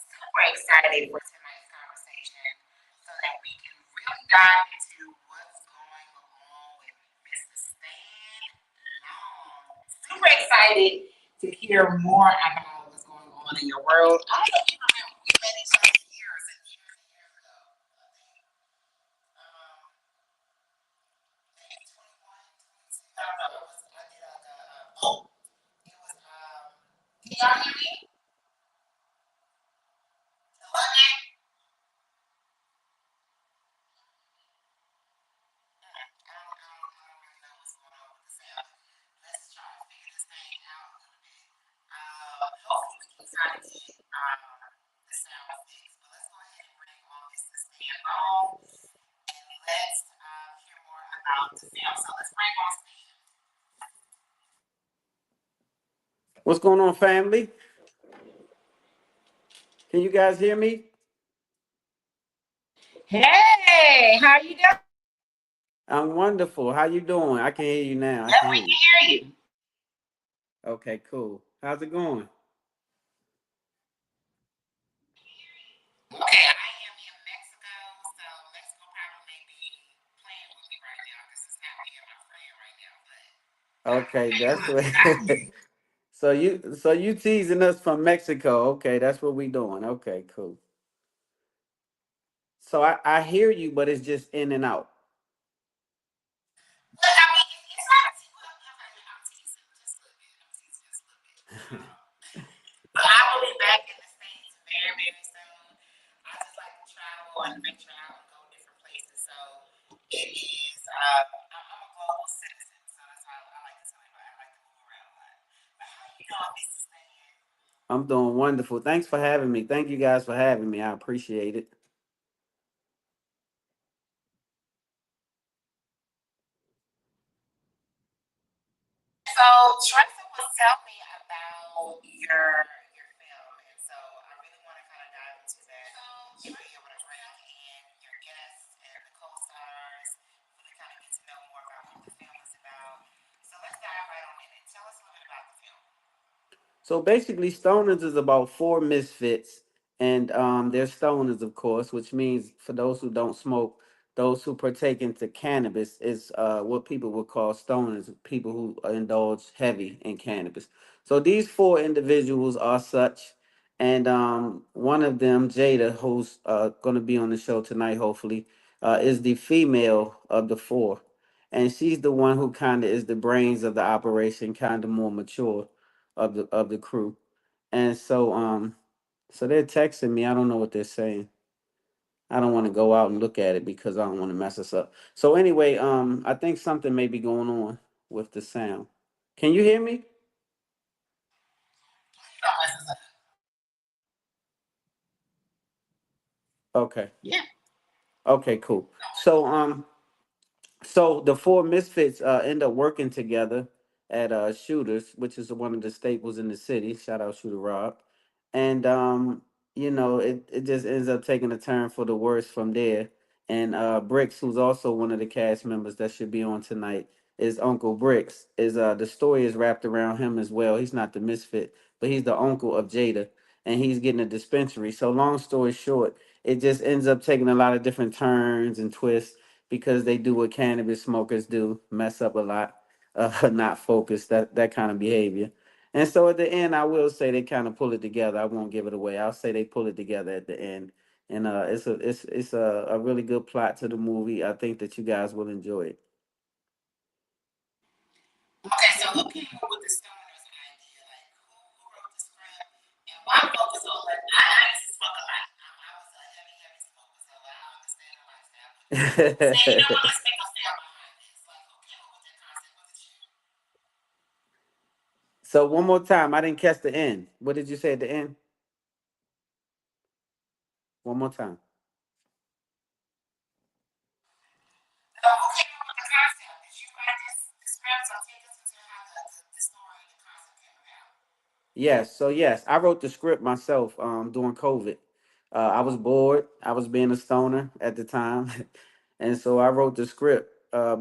Super excited for tonight's conversation so that we can really dive into what's going on with Mr. Stan Long. Super excited to hear more about what's going on in your world. I don't know if you remember, we met each other years and years and years ago. Um, maybe 21, 22. I don't know. I did it was, can y'all hear me? Hello? I don't really know what's going on with the sound. Let's try to figure this thing out a little bit. What's going on, family? Can you guys hear me? Hey, how you doing? I'm wonderful. How you doing? I can hear you now. I Yeah, can we hear can you. hear you. Okay, cool. How's it going? Okay, I am in Mexico, so Mexico probably may be playing with me right now because it's not being my friend right now. But Okay, hey, that's look, what. So you teasing us from Mexico? Okay, that's what we doing. Okay, cool. So I hear you, but it's just in and out. but I mean, it's not a team. Well, I'm teasing just a little bit. I'm teasing just a little bit. But I will be back in the States very, very soon. I just like to travel and venture out and go different places. So it is, I'm a global citizen. So that's how I like to tell everybody. I like to move around a lot. But how you doing, Mrs. Man? I'm doing wonderful. Thanks for having me. Thank you guys for having me. I appreciate it. So Teresa was telling me about your film, and so I really want to kind of dive into that. You were able to bring in your guests and the co-stars, really kind of get to know more about what the film is about. So let's dive right on in and tell us a little bit about the film. So basically, stoners is about four misfits, and they're stoners, of course, which means for those who don't smoke, those who partake into cannabis is what people would call stoners, people who indulge heavy in cannabis. So these four individuals are such, and one of them, Jada, who's going to be on the show tonight, hopefully, is the female of the four, and she's the one who kind of is the brains of the operation, kind of more mature of the crew. And so they're texting me. I don't know what they're saying. I don't want to go out and look at it because I don't want to mess us up. So anyway, I think something may be going on with the sound. Can you hear me? Don't mess us up. Okay. Yeah. Okay, cool. So the four misfits end up working together at Shooters, which is one of the staples in the city. Shout out Shooter Rob. And it just ends up taking a turn for the worse from there. And Bricks, who's also one of the cast members that should be on tonight, is Uncle Bricks. Is the story is wrapped around him as well. He's not the misfit, but he's the uncle of Jada, and he's getting a dispensary. So long story short, it just ends up taking a lot of different turns and twists because they do what cannabis smokers do, mess up a lot, not focus, that kind of behavior. And so at the end, I will say they kind of pull it together. I won't give it away. I'll say they pull it together at the end, and it's a really good plot to the movie. I think that you guys will enjoy it. Okay, so who came up with the stoners idea? Like, who wrote the script? And why focus on like, I used to smoke a lot. I was a heavy, heavy smoker, so I understand the lifestyle. But say, you know what, let's make a film behind this. Like, who came up with that concept? Was it you? So one more time, I didn't catch the end. What did you say at the end? One more time. So who came up with the concept? Did you write this script? So take us into how the story, the concept came about. Yes, I wrote the script myself during COVID. I was bored. I was being a stoner at the time, and so I wrote the script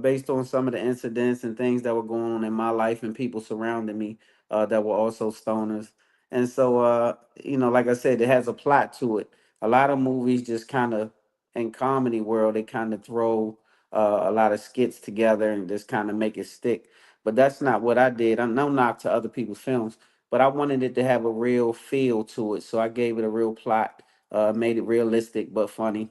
based on some of the incidents and things that were going on in my life and people surrounding me that were also stoners. And so, like I said, it has a plot to it. A lot of movies just kind of in comedy world, they kind of throw a lot of skits together and just kind of make it stick. But that's not what I did. I'm no knock to other people's films, but I wanted it to have a real feel to it. So I gave it a real plot, made it realistic but funny.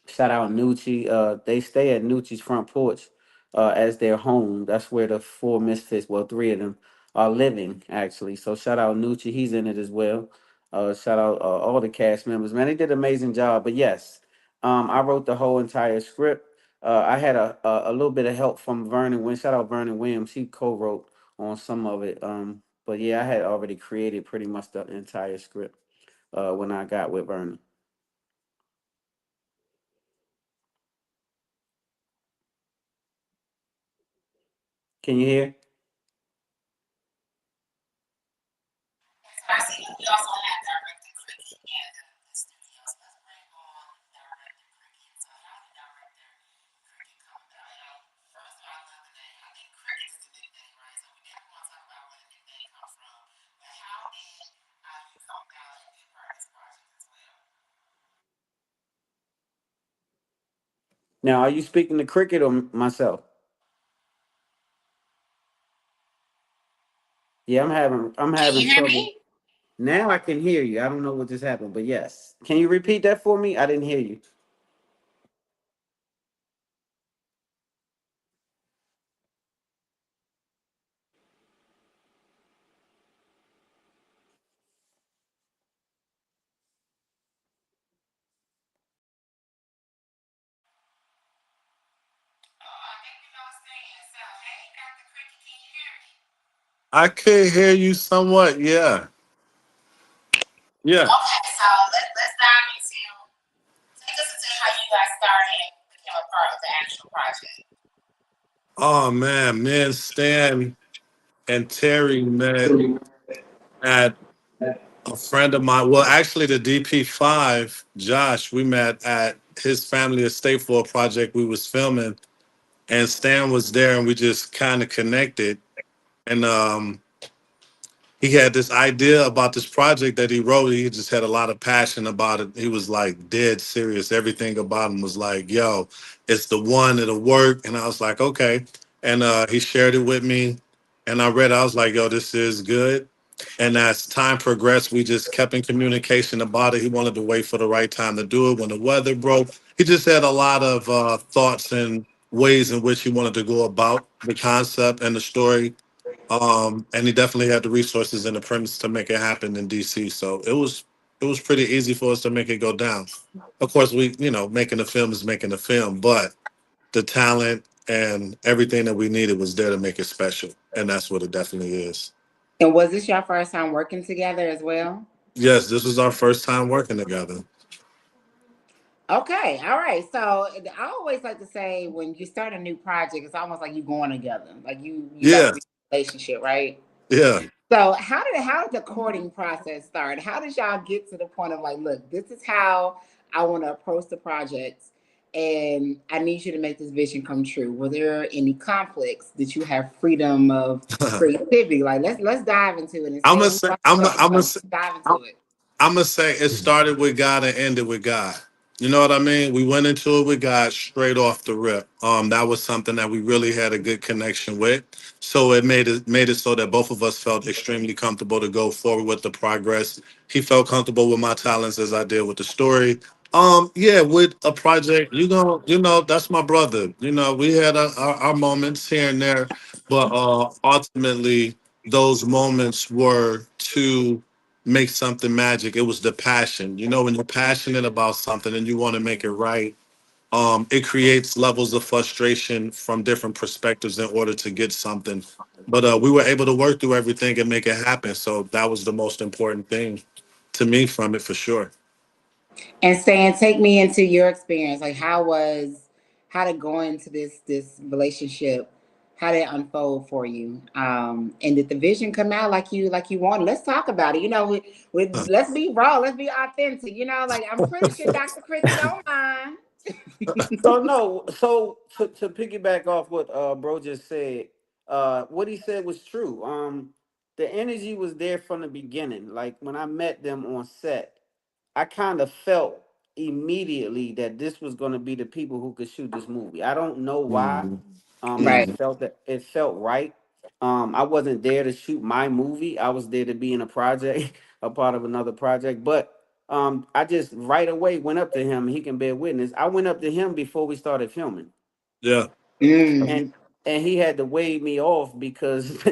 Shout out Nucci. They stay at Nucci's front porch as their home. That's where the four misfits, well, three of them are living actually. So shout out Nucci. He's in it as well. Shout out all the cast members. Man, they did an amazing job. But yes, I wrote the whole entire script. I had a little bit of help from Vernon Williams. Shout out Vernon Williams. He co-wrote on some of it. But yeah, I had already created pretty much the entire script when I got with Vernon. Can you hear? Now, are you speaking to Cricket or myself? Yeah, I'm Can having you hear trouble. me? Now I can hear you. I don't know what just happened, but yes. Can you repeat that for me? I didn't hear you. Oh, I think we lost Dan. So, hey, Dr. Cricket, can you hear me? I could hear you somewhat. Yeah. Yeah. Okay, so let's dive into take us into how you got started and became a part of the actual project. Oh man, me and Stan and Terry met at a friend of mine. Well, actually, the DP5, Josh, we met at his family estate for a project we was filming, and Stan was there, and we just kind of connected. And he had this idea about this project that he wrote. He just had a lot of passion about it. He was like dead serious. Everything about him was like, yo, it's the one, it'll work. And I was like, okay. And he shared it with me. And I read, I was like, yo, this is good. And as time progressed, we just kept in communication about it. He wanted to wait for the right time to do it when the weather broke. He just had a lot of thoughts and ways in which he wanted to go about the concept and the story, and he definitely had the resources and the premise to make it happen in DC. So it was pretty easy for us to make it go down. Of course, making the film is making the film, but the talent and everything that we needed was there to make it special, and that's what it definitely is. And was this your first time working together as well? Yes, this was our first time working together. Okay, all right. So I always like to say when you start a new project, it's almost like you going together. Like you got to Yeah, be in a relationship, right? yeah. So how did the courting process start? How did y'all get to the point of like, look, this is how I want to approach the project, and I need you to make this vision come true. Were there any conflicts? Did you have freedom of creativity? Like let's dive into it and I'm say gonna we say, brought I'm you gonna, up. I'm gonna, So dive into it. I'm gonna say it started with God and ended with God. You know what I mean? We went into it with God straight off the rip. That was something that we really had a good connection with. So it made it so that both of us felt extremely comfortable to go forward with the progress. He felt comfortable with my talents as I did with the story. Yeah, with a project, that's my brother. We had our moments here and there, but ultimately those moments were to make something magic. It was the passion. When you're passionate about something and you want to make it right, it creates levels of frustration from different perspectives in order to get something. But we were able to work through everything and make it happen. So that was the most important thing to me from it for sure. And Stan, take me into your experience. Like, how did going into this relationship? How did it unfold for you? And did the vision come out like you wanted? Let's talk about it. Let's be raw. Let's be authentic. Like I'm pretty sure Dr. Cricket don't mind. So no, so to piggyback off what bro just said, what he said was true. The energy was there from the beginning. Like when I met them on set, I kind of felt immediately that this was going to be the people who could shoot this movie. I don't know why. Mhm. I just Mhm. felt that it felt right. I wasn't there to shoot my movie. I was there to be in a project, a part of another project. But I just right away went up to him. He can bear witness. I went up to him before we started filming, Yeah. Mm, and he had to wave me off because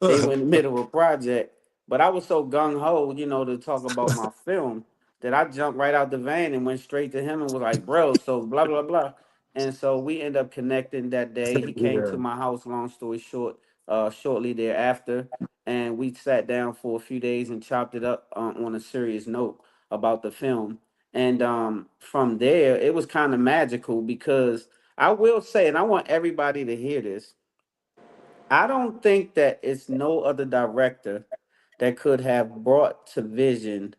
they were in the middle of a project. But I was so gung ho, to talk about my film that I jumped right out the van and went straight to him and was like, "Bro, so blah blah blah." And so we ended up connecting that day. He came to Yeah. my house. Long story short, shortly thereafter, and we sat down for a few days and chopped it up on a serious note about the film. And from there, it was kind of magical because I will say, and I want everybody to hear this. I don't think that it's no other director that could have brought to vision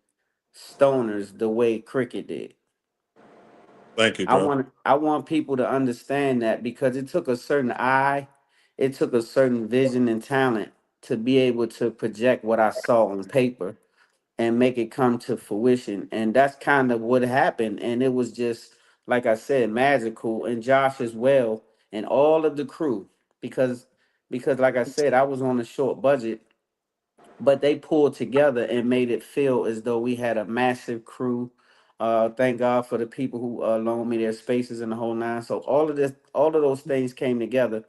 stoners the way Cricket did. Thank you, I bro. want I want people to understand that because it took a certain eye, it took a certain vision and talent to be able to project what I saw on paper and make it come to fruition. And that's kind of what happened. And it was just like I said, magical, and Josh as well, and all of the crew, because like I said, I was on a short budget, but they pulled together and made it feel as though we had a massive crew. Thank God for the people who loaned me their spaces and the whole nine. So all of those things came together.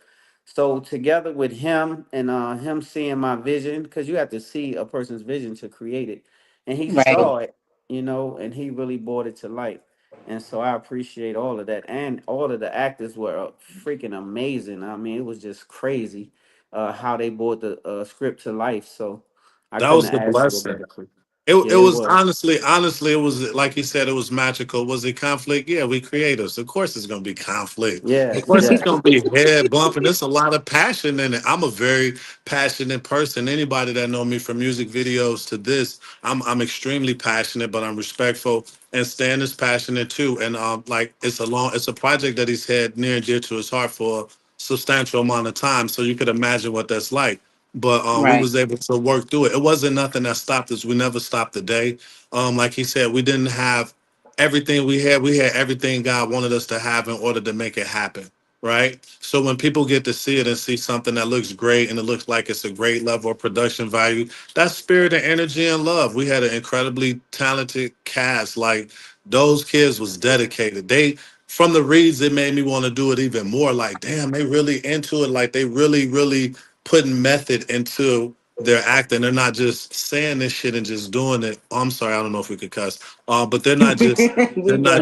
So together with him and him seeing my vision, because you have to see a person's vision to create it, and he Right. saw it, and he really brought it to light. And so I appreciate all of that, and all of the actors were freaking amazing. I mean, it was just crazy how they brought the script to life. So I That couldn't was the have asked for a blessing. better crew. It Yeah, it was was. honestly, it was like you said, it was magical. Was it conflict? Yeah, we creators. Of course, it's gonna be conflict. Of Yes, course, it's yes. gonna be head bumping. There's a lot of passion in it. I'm a very passionate person. Anybody that know me from music videos to this, I'm extremely passionate, but I'm respectful. And Stan is passionate too. And like it's a project that he's had near and dear to his heart for a substantial amount of time. So you could imagine what that's like, but we Right. was able to work through it. It wasn't nothing that stopped us. We never stopped a day. Like he said, we didn't have everything we had. We had everything God wanted us to have in order to make it happen. Right. So when people get to see it and see something that looks great and it looks like it's a great level of production value, that's spirit and energy and love. We had an incredibly talented cast. Like those kids was dedicated. They from the reads, it made me want to do it even more. Like, damn, they really into it. Like they really, really putting method into their acting. They're not just saying this shit and just doing it. Oh, I'm sorry, I don't know if we could cuss. But they're We not do.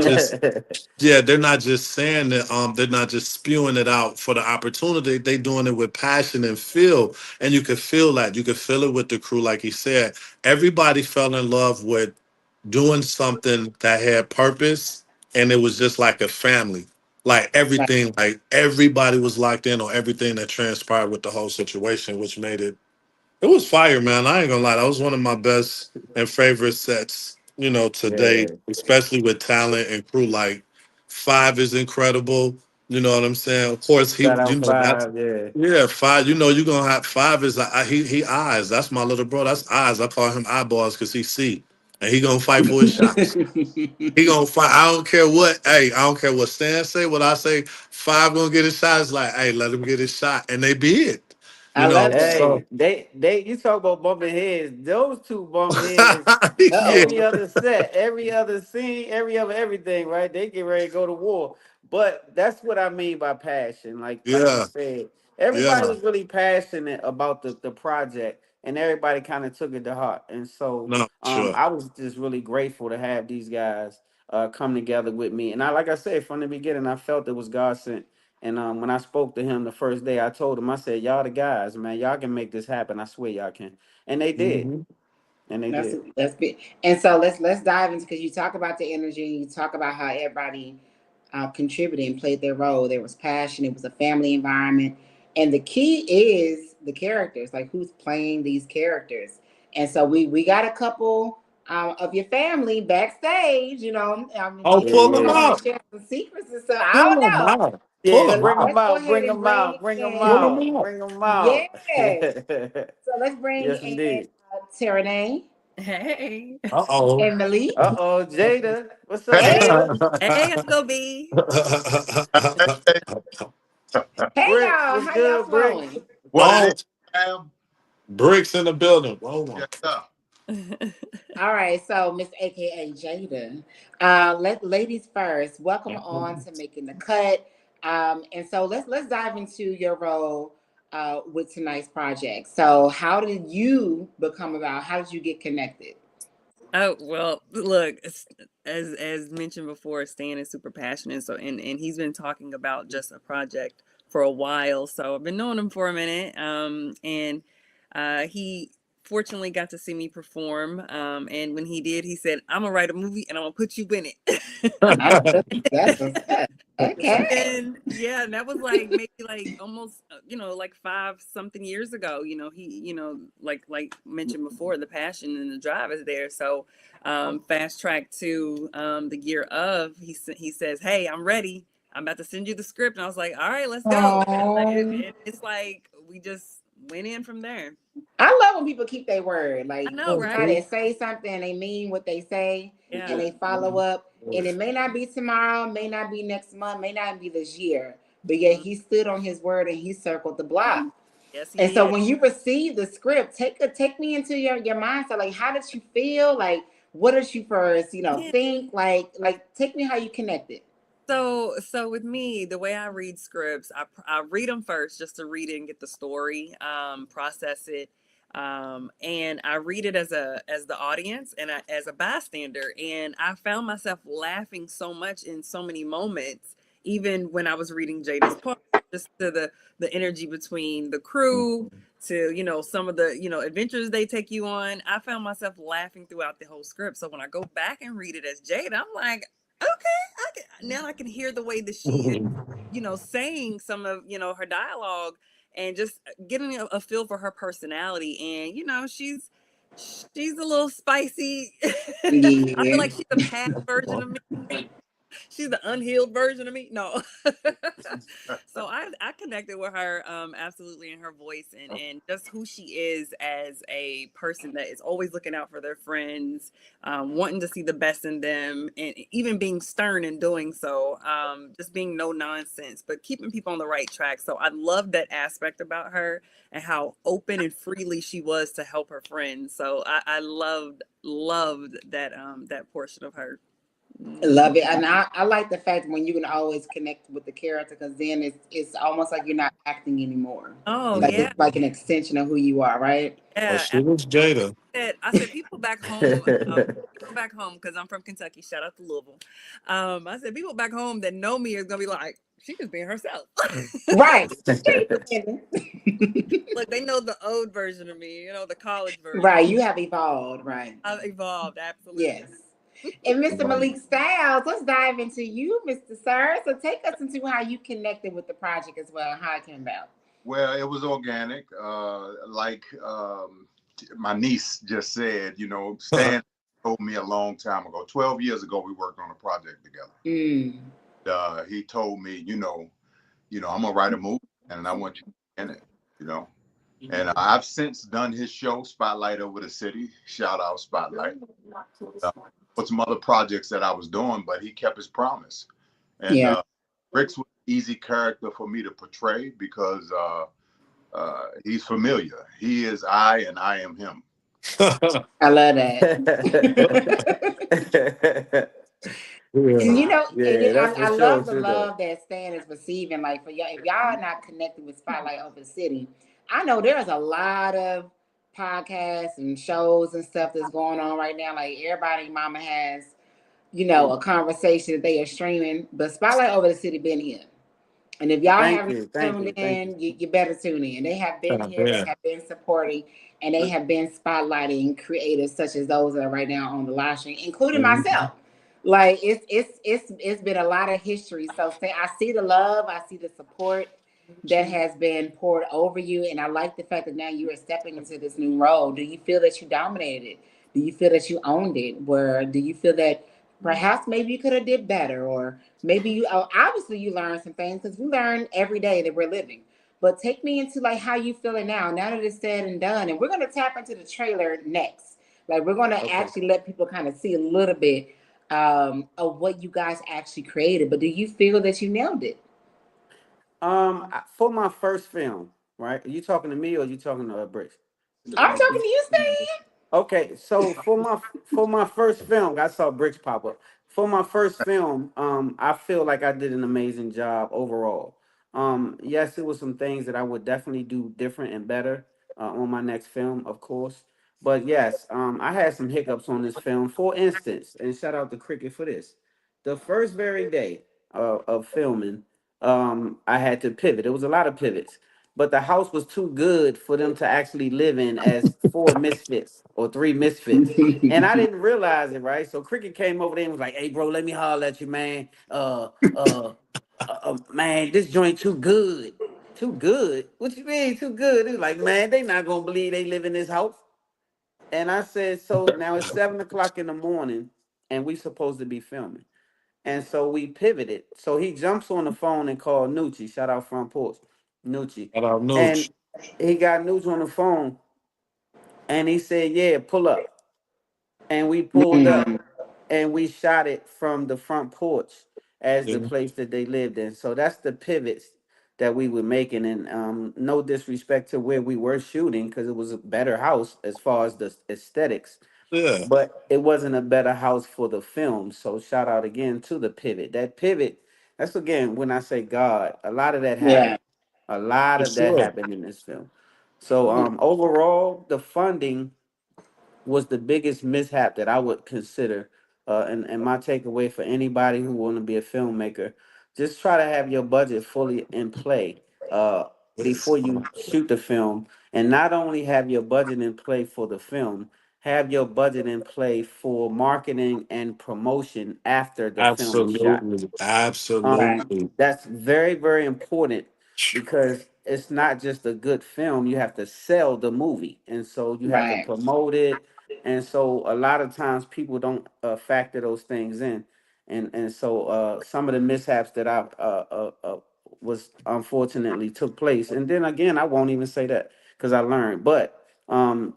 just yeah, they're not just saying that, they're not just spewing it out for the opportunity. They doing it with passion and feel. And you could feel that. You could feel it with the crew, like he said. Everybody fell in love with doing something that had purpose, and it was just like a family. Like Right. everything, like everybody was locked in on everything that transpired with the whole situation, which made it was fire, man. I ain't gonna lie. That was one of my best and favorite sets, to date, Yeah. especially with talent and crew. Like Five is incredible. You know what I'm saying? Of course, Shout out that's five. Yeah. yeah, Five. You're gonna have Five is he eyes. That's my little bro. That's eyes. I call him eyeballs because he see, and he gonna fight for his shots. He gonna fight. I don't care what. Hey, I don't care what Stan say. What I say. Five gonna get his shot. It's like, hey, let him get his shot, and they be it. I love it. So Hey, they you talk about bumping heads. Those two bumped heads every Uh-oh. other set, every other scene, every other everything, right? They get ready to go to war. But that's what I mean by passion. Like you yeah, said, everybody yeah, was really passionate about the project, and everybody kind of took it to heart. And so no, sure. I was just really grateful to have these guys come together with me. And like I said, from the beginning, I felt it was God sent. And when I spoke to him the first day, I told him, I said, "Y'all the guys, man. Y'all can make this happen. I swear y'all can." And they did. Mhm. And they did. That's big. And so let's dive into, because you talk about the energy, you talk about how everybody contributed and played their role. There was passion. It was a family environment, and the key is the characters, like who's playing these characters. And so we got a couple of your family backstage. Oh, Maybe pull you them don't want to out. share some secrets and stuff. I Pull don't them know, out. Pull Yeah, them but bring out. them let's go out. ahead Bring and them bring out. Bring them Pull in. them out. out. Bring them out. Yes. So let's bring Yes, in indeed. Terinay Hey. Uh oh. and Malik. Uh-oh, Jada. What's up, Hey, Jada? Hey, Hubby. hey Bricks, y'all, what's how y'all good, Bricks? flowing? What it is, Oh, fam? bricks in the building. Hold on. Yes, sir. All right, so Miss AKA Jada, ladies first. Welcome on to Making the Cut. And so let's dive into your role with tonight's project. So how did you become about? How did you get connected? Oh, well, look, as mentioned before, Stan is super passionate. So and he's been talking about just a project for a while. So I've been knowing him for a minute. And he fortunately got to see me perform. And when he did, he said, "I'm gonna write a movie and I'm gonna put you in it." I, that's what's up. Okay. And yeah, and that was like maybe like almost like 5 something years ago. He like mentioned before, the passion and the drive is there. So fast track to the year of, he says, "Hey, I'm ready. I'm about to send you the script." And I was like, "All right, let's go." And Oh, it's like went in from there. I love when people keep their word. I Like know, Oh, right? somebody see? that say something and they mean what they say and Yeah. they follow up. And it may not be tomorrow, may not be next month, may not be this year. But yet Mhm. he stood on his word and he circled the block. Yes, he And so did. when you receive the script, take me into your mindset. Like how did you feel? Like what did you first, Yeah. think? Like take me how you connected. So with me, the way I read scripts, I read them first just to read it and get the story, process it, and I read it as the audience and as a bystander. And I found myself laughing so much in so many moments, even when I was reading Jada's part, just to the energy between the crew, to some of the adventures they take you on. I found myself laughing throughout the whole script. So when I go back and read it as Jada, I'm like, okay, now I can hear the way that she is, saying some of, her dialogue, and just getting a feel for her personality. And, she's a little spicy. I feel Yeah. like she's a past version of me. She's the unhealed version of me. No. So I connected with her absolutely, in her voice, and just who she is as a person that is always looking out for their friends, wanting to see the best in them, and even being stern in doing so, just being no nonsense, but keeping people on the right track. So I love that aspect about her, and how open and freely she was to help her friends. So I loved that portion of her. Mhm. Love it, and I like the fact when you can always connect with the character because then it's almost like you're not acting anymore. Oh Like yeah, it's like an extension of who you are, right? Oh, yeah. she was Jada. I said people back home, because I'm from Kentucky. Shout out to Louisville. I said people back home that know me is gonna be like, she just being herself. Right. She ain't pretending. Like, they know the old version of me, the college version. Right. You have evolved, right? I've evolved, absolutely. Yes. And Mr. Malik Styles, let's dive into you, Mr. Sir. So take us into how you connected with the project as well, and how it came about. Well, it was organic. Like my niece just said, Stan told me a long time ago, 12 years ago, we worked on a project together. Mm. He told me, I'm gonna write a movie and I want you in it. And I've since done his show, Spotlight Over the City. Shout out Spotlight. With some other projects that I was doing, but he kept his promise. And Yeah. Rick's was an easy character for me to portray because he's familiar. He is I and I am him. I love that. And Yeah. Yeah, that's for I sure love the too, though. love that Stan is receiving. Like for y'all, if y'all are not connected with Spotlight Over the City, I know there's a lot of podcasts and shows and stuff that's going on right now. Like everybody, mama has, a conversation that they are streaming, but Spotlight Over the City been here. And if y'all Thank haven't you, thank tuned you, thank you. in, you better tune in. They have been Oh, here, they man. have been supporting, and they have been spotlighting creators such as those that are right now on the live stream, including Mhm. myself. Like it's been a lot of history. So say I see the love, I see the support that has been poured over you, and I like the fact that now you are stepping into this new role. Do you feel that you dominated it? Do you feel that you owned it? Where do you feel that perhaps maybe you could have did better, or maybe you obviously you learned some things because we learn every day that we're living. But take me into like how you feeling now that it's said and done, and we're gonna tap into the trailer next. Like we're gonna Okay. actually let people kind of see a little bit of what you guys actually created. But do you feel that you nailed it? For my first film, right? Are you talking to me or are you talking to Bricks? I'm talking to you, Stan. Okay, so for my first film, I saw Bricks pop up. For my first film, I feel like I did an amazing job overall. Yes, it was some things that I would definitely do different and better on my next film, of course. But yes, I had some hiccups on this film. For instance, and shout out to Cricket for this. The first very day of filming, I had to pivot. It was a lot of pivots, but the house was too good for them to actually live in as four misfits or three misfits. And I didn't realize it, right? So Cricket came over there and was like, "Hey, bro, let me holler at you, man. Man, this joint too good. Too good? What you mean too good?" He was like, "Man, they not gonna believe they live in this house." And I said, "So now it's 7 o'clock in the morning, and we supposed to be filming." And so we pivoted. So he jumps on the phone and called Nucci. Shout out front porch, Nucci. Shout out And Nooch. he got Nooch on the phone, and he said, "Yeah, pull up." And we pulled up, Mm, and we shot it from the front porch as the Yeah. place that they lived in. So that's the pivots that we were making. And no disrespect to where we were shooting, because it was a better house as far as the aesthetics, Yeah. but it wasn't a better house for the film. So shout out again to the pivot. That pivot, that's again when I say God, a lot of that yeah. happened. A lot For of that sure. happened in this film. So overall, the funding was the biggest mishap that I would consider. And my takeaway for anybody who want to be a filmmaker, just try to have your budget fully in play Yes. before you shoot the film. And not only have your budget in play for the film, have your budget in play for marketing and promotion after the film is shot. Absolutely. Right. Absolutely. That's very, very important, because it's not just a good film. You have to sell the movie, and so you have to Right. promote it. And so a lot of times people don't factor those things in, and so some of the mishaps that I was unfortunately took place. And then again, I won't even say that because I learned, but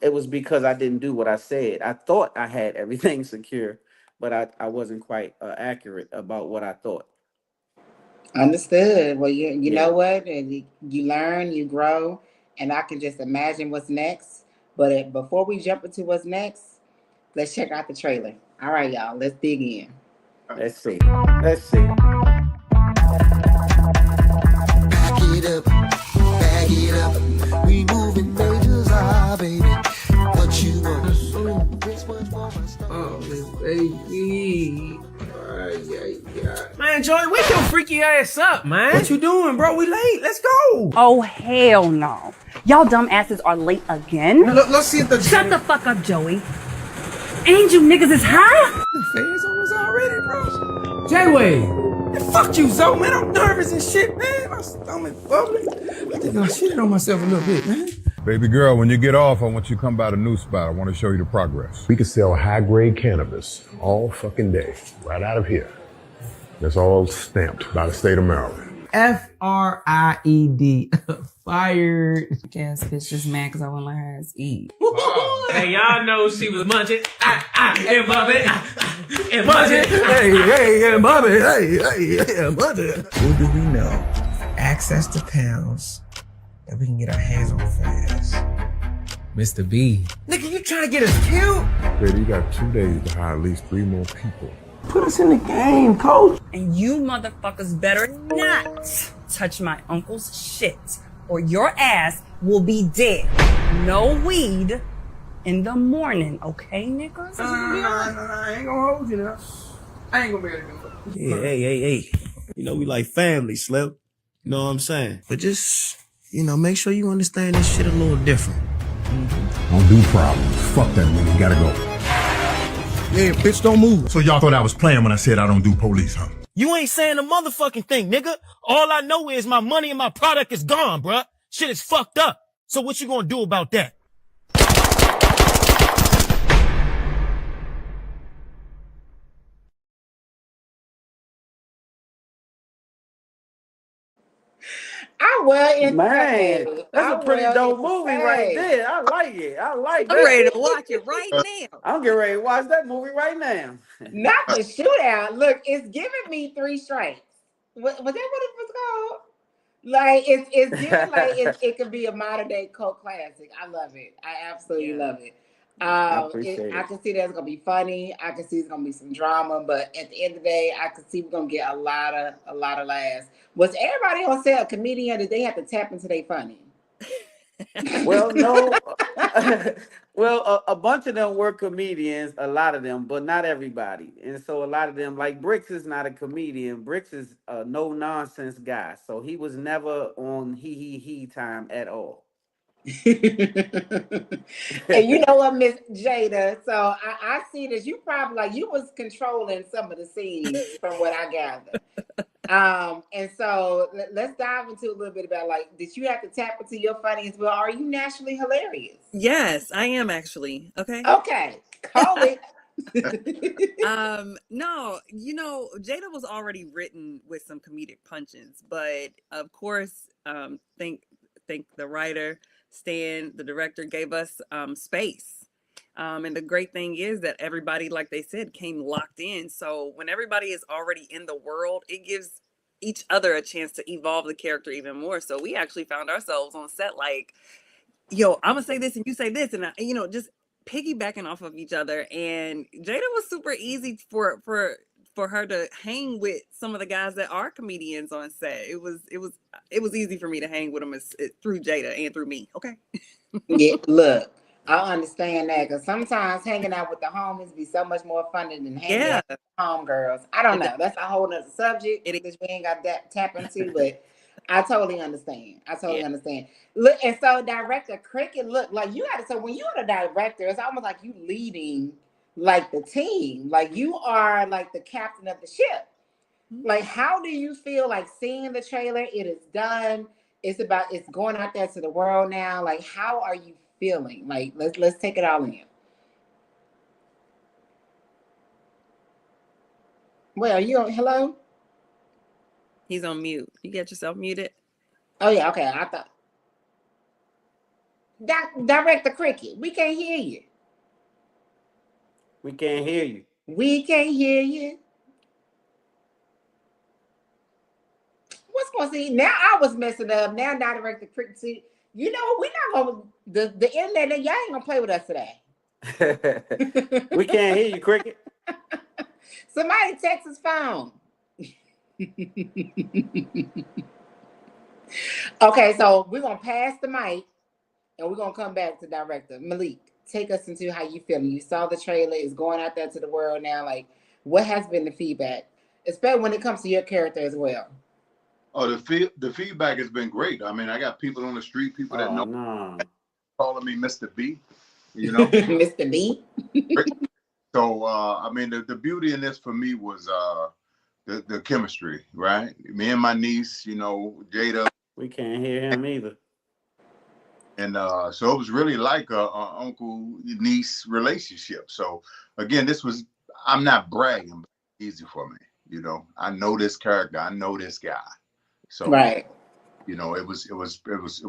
it was because I didn't do what I said. I thought I had everything secure, but I wasn't quite accurate about what I thought. Understood. Well, you know Yeah. what? And you learn, you grow, and I can just imagine what's next. But before we jump into what's next, let's check out the trailer. All right, y'all. Let's dig in. Let's see. Let's see. Back it up, bag it up. We moving majors, baby. What you want? This much for my stuff. Oh, baby. Man, Joey, wake your freaky ass up, man. What you doing, bro? We late. Let's go. Oh, hell no. Y'all dumbasses are late again? Let's see if the Shut the fuck up, Joey. And you niggas is high? fans on us already, bro. J-Way. Man, fuck you, Zoe, man. I'm nervous and shit, man. My stomach bubbling. I think I shitted on myself a little bit, man. Baby girl, when you get off, I want you to come by the new spot. I want to show you the progress. We can sell high-grade cannabis all fucking day, right out of here. That's all stamped by the state of Maryland. F-R-I-E-D. Fired. Gas bitch just mad because I wouldn't let her ass eat. Hey, y'all know she was munching. And bumping. And munching. Hey, and bumping. Hey, and munching. Who do we know? Access to pounds that we can get our hands on fast. Mr. B. Nigga, you trying to get us killed? Baby, you got 2 days to hire at least 3 more people. Put us in the game, coach. And you motherfuckers better not touch my uncle's shit, or your ass will be dead. No weed in the morning, okay, niggas? I ain't gonna hold you now. I ain't gonna be able to do it. Yeah, hey. You know we like family, Slip. You know what I'm saying? But just, make sure you understand this shit a little different. Don't do problems. Fuck that nigga. You gotta go. Yeah, bitch, don't move. So y'all thought I was playing when I said I don't do police, huh? You ain't saying a motherfucking thing, nigga. All I know is my money and my product is gone, bruh. Shit is fucked up. So what you gonna do about that? I well Man, entertained. that's a I pretty well dope movie right entertained. there. I like it. I like I'm ready that. to watch it right now. I'm getting ready to watch that movie right now. Not the shootout. Look, it's giving me three strikes. Was that what it was called? Like it's giving like it could be a modern day cult classic. I love it. I absolutely Yeah. love it. I appreciate I it. can see that it's gonna be funny. I can see it's gonna be some drama, but at the end of the day, I can see we're gonna get a lot of laughs. Was everybody on set a comedian? Did they have to tap into their funny? Well, no. Well, a bunch of them were comedians, a lot of them, but not everybody. And so a lot of them, like Bricks is not a comedian. Bricks is a no nonsense guy. So he was never on he time at all. And you know what, Miss Jada? So I see that you probably like you was controlling some of the scenes from what I gather. And so let's dive into a little bit about like, did you have to tap into your funny as well? Are you naturally hilarious? Yes, I am actually. Okay. Okay, call it. No, Jada was already written with some comedic punches, but of course, think the writer, Stan, the director, gave us space. And the great thing is that everybody, like they said, came locked in. So when everybody is already in the world, it gives each other a chance to evolve the character even more. So we actually found ourselves on set like, yo, I'm gonna say this and you say this, and just piggybacking off of each other. And Jada was super easy for her to hang with some of the guys that are comedians on set. It was easy for me to hang with them through Jada and through me. Okay. Yeah, look, I understand that because sometimes hanging out with the homies be so much more fun than hanging out with the homegirls. I don't know. That's a whole nother subject that we ain't got that tap into, but I totally understand. I totally understand. Look, and so director Cricket, look, like you got to. So when you're the director, it's almost like you leading like the team, like you are like the captain of the ship. Like, how do you feel like seeing the trailer? It is done. It's going out there to the world now. Like, how are you feeling? Like, let's take it all in. Well, hello? He's on mute. You get yourself muted. Oh yeah, okay. I thought Director Cricket, we can't hear you. We can't hear you. We can't hear you. What's going to see? Now I was messing up. Now Director Cricket, see, we're not going to, the internet, y'all ain't going to play with us today. We can't hear you, Cricket. Somebody text his phone. Okay, so we're going to pass the mic and we're going to come back to director. Malik, take us into how you feeling. You saw the trailer. It's going out there to the world now. Like, what has been the feedback, especially when it comes to your character as well? Oh, the feedback has been great. I mean, I got people on the street, people that know, calling me Mr. B, Mr. B. So, I mean, the beauty in this for me was the chemistry, right? Me and my niece, Jada. We can't hear him either. And so it was really like a uncle-niece relationship. So, again, I'm not bragging, but easy for me. I know this character. I know this guy. So, right. It was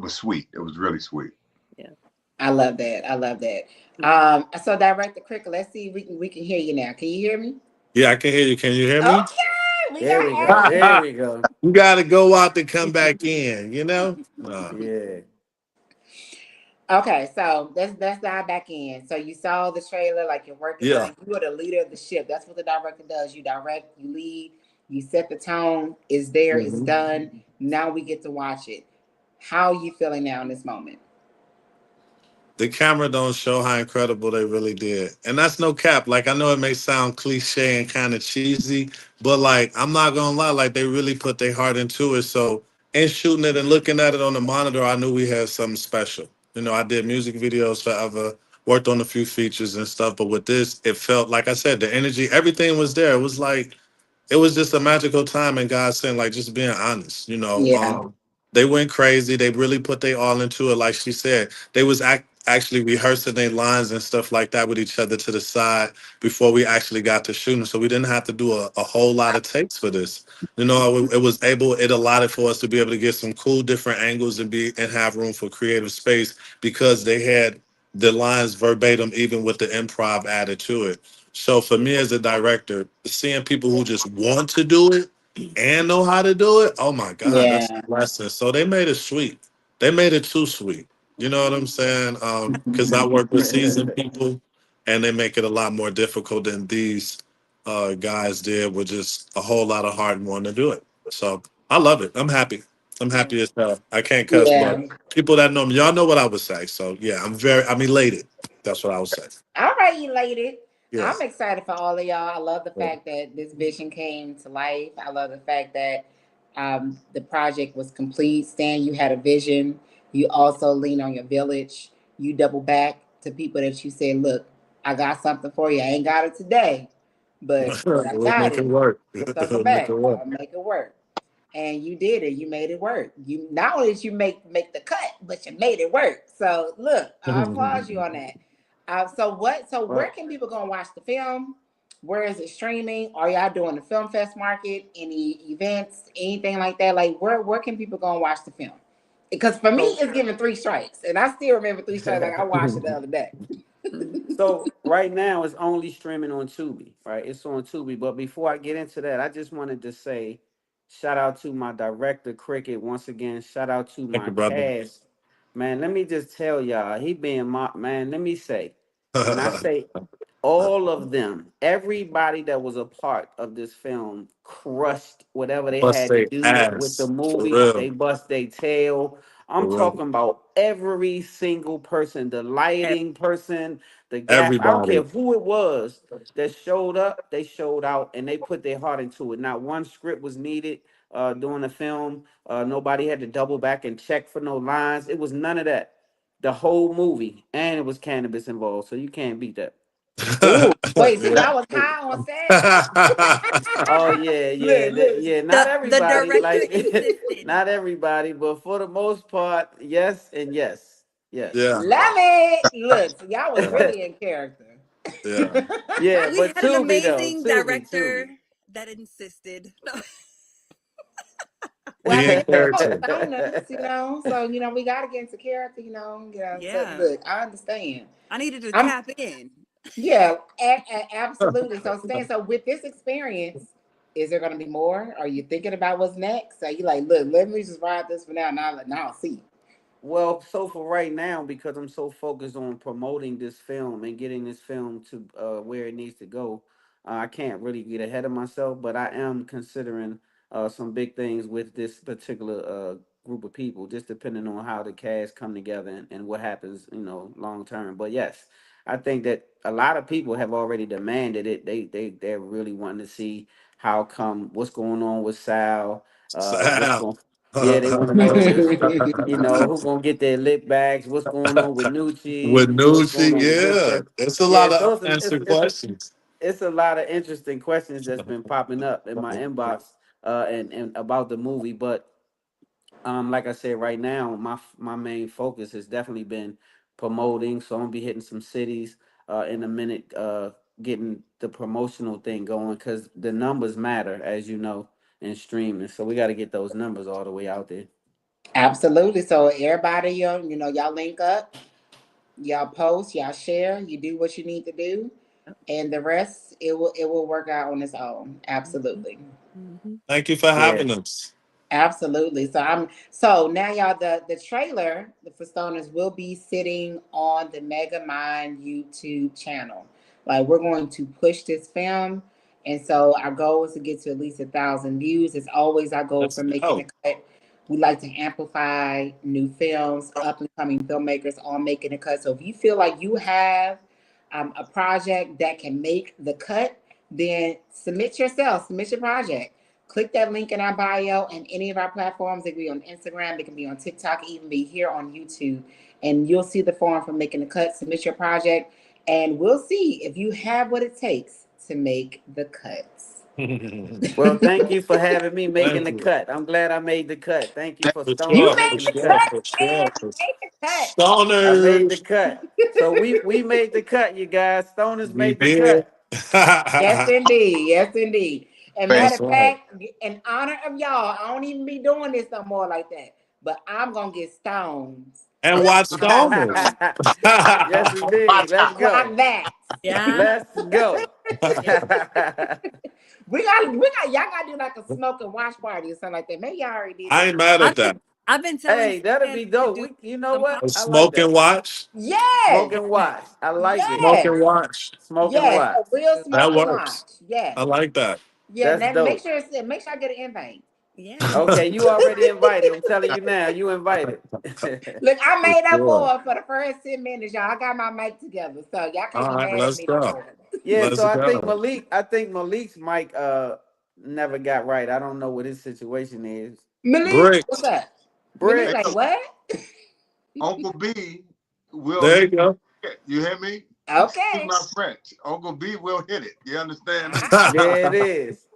sweet. It was really sweet. Yeah. I love that. So Director Cricket, let's see if we can hear you now. Can you hear me? Yeah, I can hear you. Can you hear me? Okay. There we go. There we go. You got to go out to come back in, Yeah. Okay, so let's dive back in. So you saw the trailer, like you're working on it. You are the leader of the ship. That's what the director does. You direct, you lead, you set the tone. It's there, it's done. Now we get to watch it. How are you feeling now in this moment? The camera don't show how incredible they really did. And that's no cap. Like, I know it may sound cliche and kind of cheesy, but like, I'm not gonna lie, like they really put their heart into it. So in shooting it and looking at it on the monitor, I knew we had something special. I did music videos forever, worked on a few features and stuff, but with this, it felt like I said, the energy, everything was there. It was just a magical time, and God saying, like, just being honest, they went crazy. They really put their all into it. Like she said, they was actually rehearsing their lines and stuff like that with each other to the side before we actually got to shooting. So we didn't have to do a whole lot of takes for this. It allowed for us to be able to get some cool different angles and have room for creative space because they had the lines verbatim, even with the improv added to it. So for me as a director, seeing people who just want to do it and know how to do it, oh my God, that's a blessing. So they made it sweet. They made it too sweet. You know what I'm saying? Because I work with seasoned people and they make it a lot more difficult than these guys did with just a whole lot of heart and wanting to do it. So I love it. I'm happy. I'm happy as hell. I can't cuss, but people that know me, y'all know what I would say. So yeah, I'm elated. That's what I would say. All right, elated. Yes. I'm excited for all of y'all. I love the fact that this vision came to life. I love the fact that the project was complete. Stan, you had a vision. You also lean on your village. You double back to people that you said, look, I got something for you. I ain't got it today, but I We'll got make it it. work. We'll circle We'll make back. it work. I'll make it work. And you did it. You made it work. You not only did you make the cut, but you made it work. So look, I applaud you on that. So where can people go and watch the film? Where is it streaming? Are y'all doing the film fest market? Any events? Anything like that? Like where can people go and watch the film? Because for me, So it's giving 3 strikes, and I still remember 3 strikes. Like I watched it the other day. so right now it's only streaming on Tubi, right? It's on Tubi. But before I get into that, I just wanted to say shout out to my director Cricket once again. Shout out to Thank my you, brother. cast. Man, let me just tell y'all, he being my man, let me say, when I say all of them, everybody that was a part of this film crushed whatever they Bust had to they do with the ass. For movie. They real. bust their tail. I'm For real. talking about every single person, the lighting person, the gaff. I don't care Everybody. who it was that showed up, they showed out and they put their heart into it. Not one script was needed during the film. Nobody had to double back and check for no lines. It was none of that. The whole movie, and it was cannabis involved, so you can't beat that. Ooh, wait, so Yeah. y'all was high on set? Oh yeah, yeah, Look, look. yeah. Not The everybody, director like insisted. not everybody, but for the most part, yes and yes, yes. Yeah. Love it. Look, so y'all was Yeah. really in character. Yeah. Yeah, We but had an Tubi though, amazing Tubi. director that insisted. Well, I He mean, in character. stoners, so we gotta get into character, So Yeah, look, I understand. I needed to I'm tap in. Yeah, absolutely. So Stan, so with this experience, is there gonna be more? Are you thinking about what's next? Are you like, look, let me just ride this for now, now I'll see. Well, so for right now, because I'm so focused on promoting this film and getting this film to where it needs to go, I can't really get ahead of myself. But I am considering some big things with this particular group of people, just depending on how the cast come together and what happens, long term. But yes, I think that a lot of people have already demanded it. They're really wanting to see how come what's going on with Sal. What's Sal. going Yeah, they want to know who gonna get their lip bags? What's going on with With Nucci? What's going Nucci, on with this yeah. person? It's a Yeah, lot so of unanswered questions. it's a lot of interesting questions that's been popping up in my inbox and about the movie. But like I said, right now my main focus has definitely been promoting. So I'm gonna be hitting some cities in a minute, getting the promotional thing going because the numbers matter, as you know, in streaming. So we got to get those numbers all the way out there. Absolutely. So everybody, y'all link up, y'all post, y'all share, you do what you need to do, and the rest it will work out on its own. Mhm, Absolutely. mhm. Thank you for Yeah. having us. Absolutely. So now y'all the trailer for Stoners will be sitting on the MegaMind YouTube channel. Like we're going to push this film, and so our goal is to get to at least 1,000 views. It's always our goal Let's for making the go. cut. We like to amplify new films, up and coming filmmakers on making the cut. So if you feel like you have a project that can make the cut, then submit your project. Click that link in our bio and any of our platforms. It can be on Instagram, it can be on TikTok, even be here on YouTube. And you'll see the form for making the cut. Submit your project, and we'll see if you have what it takes to make the cuts. Well, thank you for having me making Thank the you. cut. I'm glad I made the cut. Thank you for For You Stoners sure. For made making the the sure. cut. cut, For man. sure. You made the cut. I made the Stoners. cut. So we made the cut, you guys. Stoners We made the did. cut. Yes, indeed. Yes, indeed. And Thank matter That's of right. fact, in honor of y'all, I don't even be doing this no more like that. But I'm gonna get stones. And Okay, watch Stoners. Yes, Watch indeed. Let's out. clock go. that. Yeah, Let's go. yeah. Y'all gotta do like a smoke and watch party or something like that. Maybe y'all already did I that. ain't mad at I've that. been I've been telling Hey, that'll Stan be to dope. do You know some what? A I like smoke and that. watch. Smoke Yes, and watch. I like it. Smoke and yes, watch. Smoke and yes. watch. A real smoke That and works. watch. Yes, I like that. yeah. That's Then dope. make sure I get an invite. yeah. Okay, you already invited. I'm telling you now, you invited. Look, I For made up sure. for the first 10 minutes, y'all. I got my mic together, so y'all can't All be right, mad at let's me no go. more. Yeah, Let's so go. I think Malik's mic never got right. I don't know what his situation is. Malik, what's Bricks. up? Malik, Brick. like Hey, what? Uncle B will There hit you go. it. You hear me? Excuse Okay. my French. Uncle B will hit it. You understand me? Ah, There it is.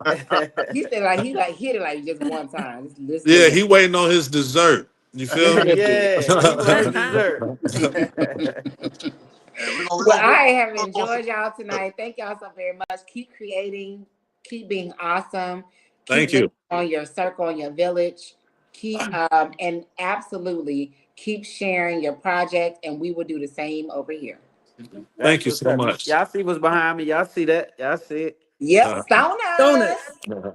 he said like he like hit it like just one time. Just Yeah, good. he waiting on his dessert. You feel me? Yeah, he wanted dessert. And Well, we're I have gonna go enjoyed y'all tonight. Thank y'all so very much. Keep creating, keep being awesome, keep Thank leaning you. on your circle, on your village. Keep and absolutely keep sharing your project, and we will do the same over here. Thank That's you what's so up. much. Y'all see what's behind me? Y'all see that? Y'all see it? Yep, Uh, stoners. Donuts.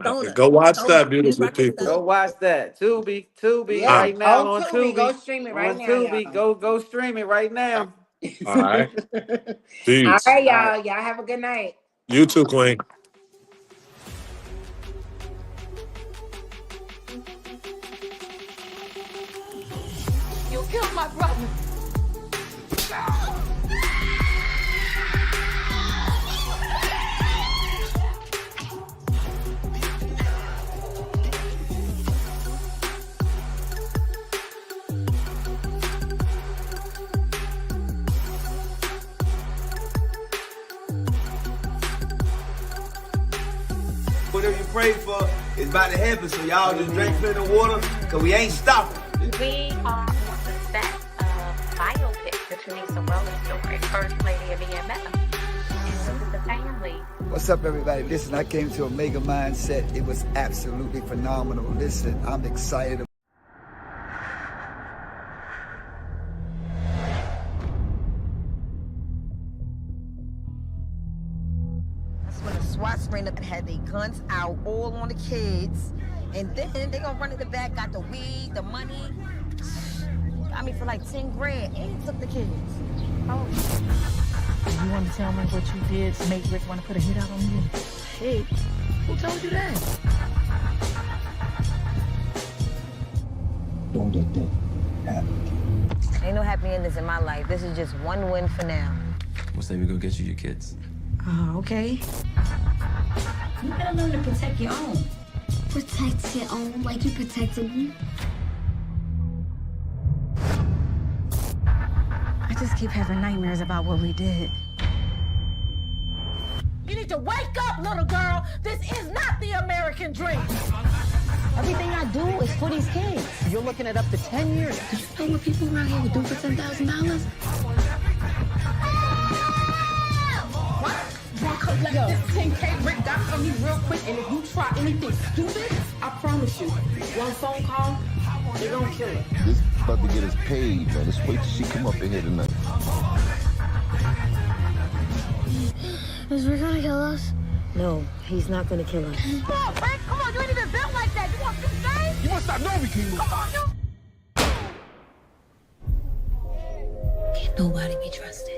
Donuts. go watch Donuts. that, beautiful people. Go watch that. Tubi All Yep, right. right now on on Tubi. Go Tubi. stream it right On now, Tubi. y'all. Go stream it right now. All right. All Peace. right, All right. y'all. Y'all have a good night. You too, Queen. You killed my brother. Whatever you pray for is about to happen, so y'all just drink plenty of water, because we ain't stopping. We are on the set of biopic, the Teresa Rose story, First Lady of EMF. This is the family. What's up, everybody? Listen, I came to a MegaMind set. It was absolutely phenomenal. Listen, I'm excited. That's when the SWAT ran up and had their guns out all on the kids. And then they gonna run in the back, got the weed, the money. Got me for like 10 grand and took the kids. Oh. You want to tell me what you did to make Rick want to put a hit out on you? Hey, who told you that? Don't let that happen. Ain't no happy endings in my life. This is just one win for now. We'll say we go get you your kids. Okay. You better learn to protect your own. Protect your own like you protected me. I just keep having nightmares about what we did. You need to wake up, little girl. This is not the American dream. Everything I do is for these kids. You're looking at up to 10 years. Do you know what people around here would do for $10,000? Collect this 10K Rick got from me real quick, and if you try anything stupid, I promise you, one phone call, they gonna kill her. This about to get us paid, man. Let's wait till she come up in here tonight. Is Rick gonna kill us? No, he's not gonna kill us. Come on, Rick, come on, you ain't even built like that. You want to stay? You must not know we can move. Come on, you. Can't nobody be trusted.